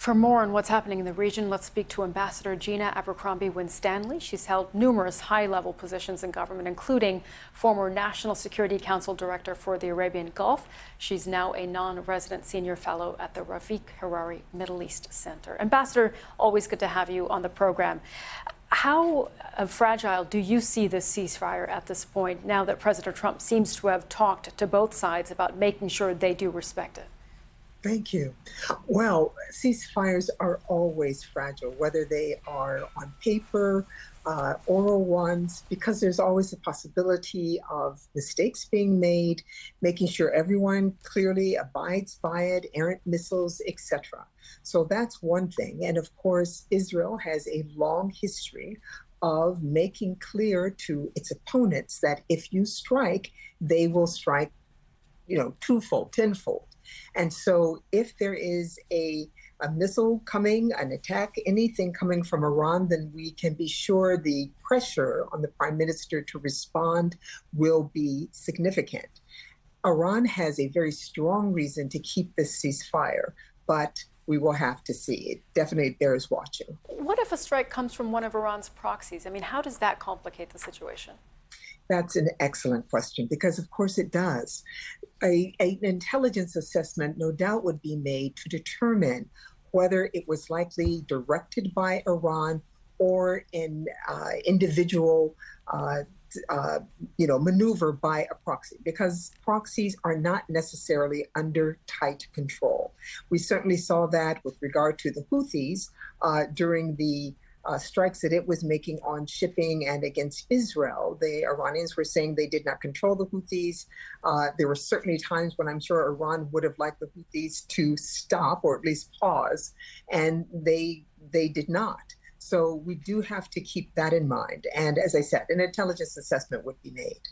For more on what's happening in the region, let's speak to Ambassador Gina Abercrombie-Winstanley. She's held numerous high-level positions in government, including former National Security Council Director for the Arabian Gulf. She's now a non-resident senior fellow at the Rafik Hariri Middle East Center. Ambassador, always good to have you on the program. How fragile do you see this ceasefire at this point, now that President Trump seems to have talked to both sides about making sure they do respect it? Thank you. Well, ceasefires are always fragile, whether they are on paper, oral ones, because there's always a possibility of mistakes being made, making sure everyone clearly abides by it, errant missiles, etc. So that's one thing. And of course, Israel has a long history of making clear to its opponents that if you strike, they will strike, twofold, tenfold. And so if there is a missile coming, an attack, anything coming from Iran, then we can be sure the pressure on the prime minister to respond will be significant. Iran has a very strong reason to keep this ceasefire, but we will have to see. It definitely bears watching. What if a strike comes from one of Iran's proxies? I mean, how does that complicate the situation? That's an excellent question, because of course it does. An intelligence assessment no doubt would be made to determine whether it was likely directed by Iran or an individual maneuver by a proxy, because proxies are not necessarily under tight control. We certainly saw that with regard to the Houthis during the strikes that it was making on shipping and against Israel. The Iranians were saying they did not control the Houthis. There were certainly times when I'm sure Iran would have liked the Houthis to stop or at least pause, and they did not. So we do have to keep that in mind. And as I said, an intelligence assessment would be made.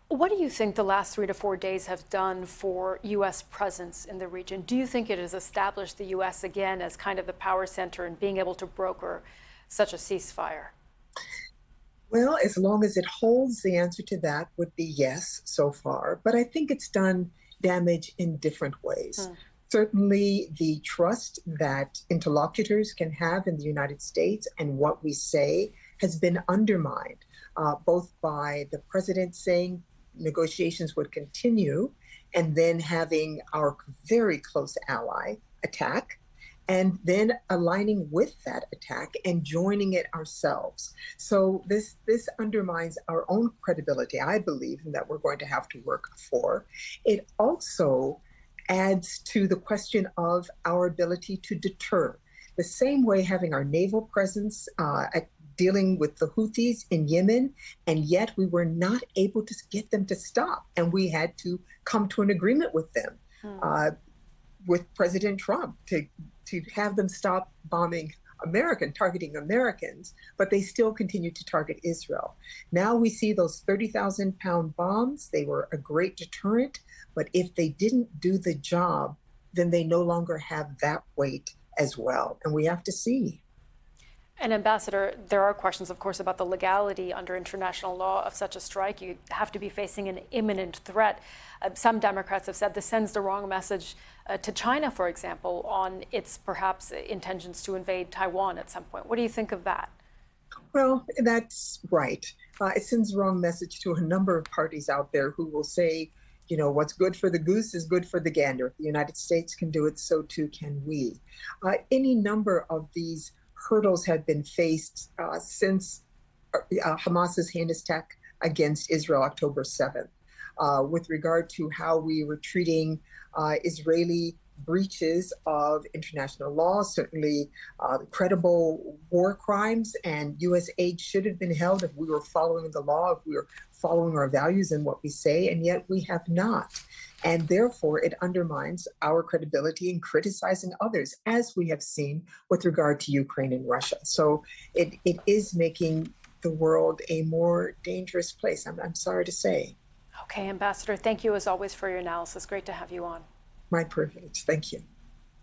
What do you think the last 3 to 4 days have done for U.S. presence in the region? Do you think it has established the U.S. again as kind of the power center in being able to broker such a ceasefire? Well, as long as it holds, the answer to that would be yes so far. But I think it's done damage in different ways. Certainly, the trust that interlocutors can have in the United States and what we say has been undermined, both by the president saying negotiations would continue, and then having our very close ally attack, and then aligning with that attack and joining it ourselves. So this undermines our own credibility, I believe, and that we're going to have to work for. It also adds to the question of our ability to deter. The same way having our naval presence dealing with the Houthis in Yemen, and yet we were not able to get them to stop. And we had to come to an agreement with them, with President Trump, to have them stop bombing targeting Americans, but they still continue to target Israel. Now we see those 30,000-pound bombs. They were a great deterrent, but if they didn't do the job, then they no longer have that weight as well. And we have to see. And Ambassador, there are questions, of course, about the legality under international law of such a strike. You have to be facing an imminent threat. Some Democrats have said this sends the wrong message to China, for example, on its perhaps intentions to invade Taiwan at some point. What do you think of that? Well, that's right. It sends the wrong message to a number of parties out there who will say, what's good for the goose is good for the gander. If the United States can do it, so too can we. Any number of these hurdles have been faced since Hamas's heinous attack against Israel October 7th, with regard to how we were treating Israeli breaches of international law, certainly credible war crimes, and U.S. aid should have been held if we were following the law, if we were following our values and what we say, and yet we have not. And therefore, it undermines our credibility in criticizing others, as we have seen with regard to Ukraine and Russia. So it is making the world a more dangerous place, I'm sorry to say. Okay, Ambassador, thank you as always for your analysis. Great to have you on. My privilege. Thank you.